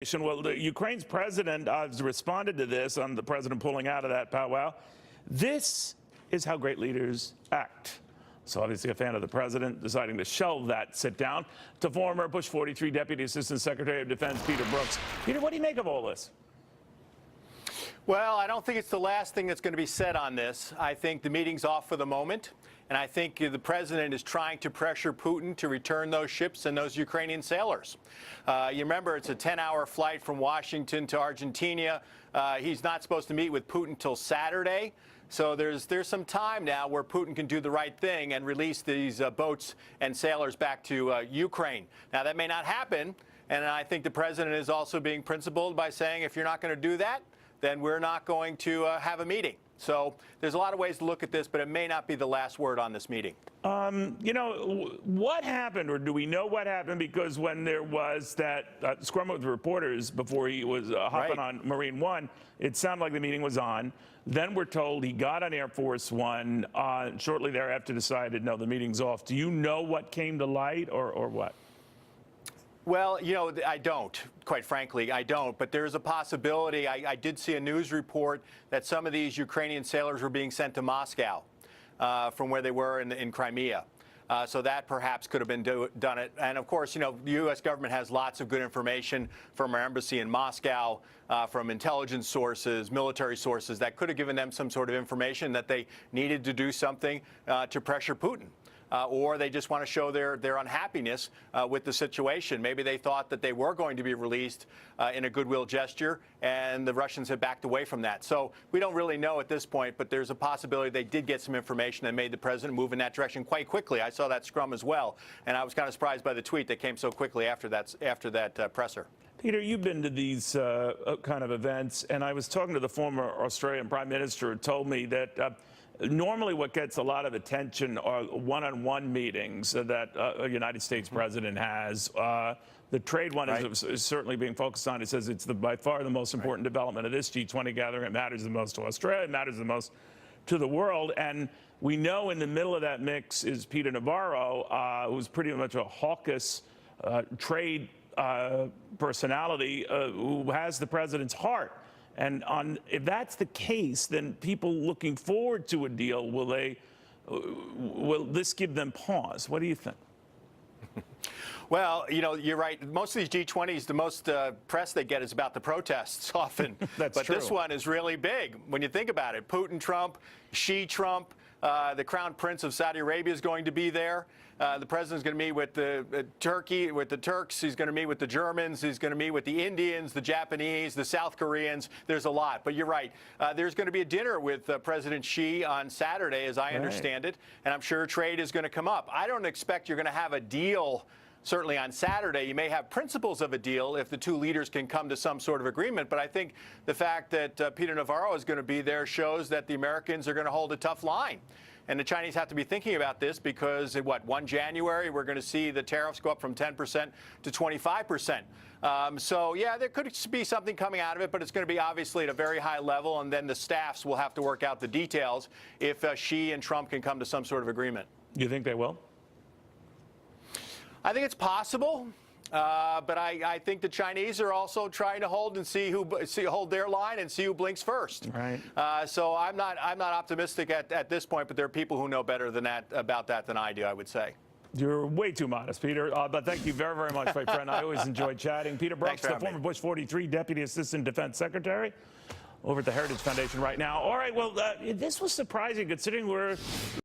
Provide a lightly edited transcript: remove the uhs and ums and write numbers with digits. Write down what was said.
Well, Ukraine's president has responded to this on the president pulling out of that powwow. This is how great leaders act. So obviously a fan of the president deciding to shelve that sit down. To former Bush 43 Deputy Assistant Secretary of Defense Peter Brookes. Peter, what do you make of all this? Well, I don't think it's the last thing that's going to be said on this. I think the meeting's off for the moment. And I think the president is trying to pressure Putin to return those ships and those Ukrainian sailors. You remember, it's a 10-hour flight from Washington to Argentina. He's not supposed to meet with Putin till Saturday. So there's some time now where Putin can do the right thing and release these boats and sailors back to Ukraine. Now, that may not happen. And I think the president is also being principled by saying, if you're not going to do that, then we're not going to have a meeting. So there's a lot of ways to look at this, but it may not be the last word on this meeting. You know, what happened, or do we know what happened? Because when there was that scrum with reporters before he was hopping on Marine One, it sounded like the meeting was on. Then we're told he got on Air Force One, shortly thereafter decided, no, the meeting's off. Do you know what came to light or what? Well, you know, I don't, quite frankly, I don't. But there's a possibility. I did see a news report that some of these Ukrainian sailors were being sent to Moscow from where they were in Crimea. So that perhaps could have been done. And of course, you know, the U.S. government has lots of good information from our embassy in Moscow, from intelligence sources, military sources that could have given them some sort of information that they needed to do something to pressure Putin. Or they just want to show their unhappiness with the situation. Maybe they thought that they were going to be released in a goodwill gesture, and the Russians have backed away from that. So we don't really know at this point, but there's a possibility they did get some information that made the president move in that direction quite quickly. I saw that scrum as well, and I was kind of surprised by the tweet that came so quickly after that presser. Peter, you've been to these kind of events, and I was talking to the former Australian Prime Minister who told me that normally what gets a lot of attention are one-on-one meetings that a United States president has. The trade one is certainly being focused on. It says it's by far the most important development of this G20 gathering. It matters the most to Australia. It matters the most to the world. And we know in the middle of that mix is Peter Navarro, who's pretty much a hawkish trade personality who has the president's heart. And if that's the case, then people looking forward to a deal, will this give them pause? What do you think? Well, you know, you're right. Most of these G20s, the most press they get is about the protests often. That's true. But this one is really big when you think about it. Putin, Trump, Xi, Trump, the Crown Prince of Saudi Arabia is going to be there. The president's going to meet with Turkey, with the Turks. He's going to meet with the Germans. He's going to meet with the Indians, the Japanese, the South Koreans. There's a lot. But you're right. There's going to be a dinner with President Xi on Saturday, as I understand it. And I'm sure trade is going to come up. I don't expect you're going to have a deal. Certainly on Saturday, you may have principles of a deal if the two leaders can come to some sort of agreement. But I think the fact that Peter Navarro is going to be there shows that the Americans are going to hold a tough line. And the Chinese have to be thinking about this because, 1 January, we're going to see the tariffs go up from 10% to 25%. So, yeah, there could be something coming out of it, but it's going to be obviously at a very high level. And then the staffs will have to work out the details if Xi and Trump can come to some sort of agreement. You think they will? I think it's possible, but I think the Chinese are also trying to hold their line and see who blinks first. Right. So I'm not optimistic at this point, but there are people who know better than that about that than I do, I would say. You're way too modest, Peter. But thank you very, very much, my friend. I always enjoyed chatting. Peter Brookes, the former Bush 43 Deputy Assistant Defense Secretary, over at the Heritage Foundation right now. All right. Well, this was surprising considering we're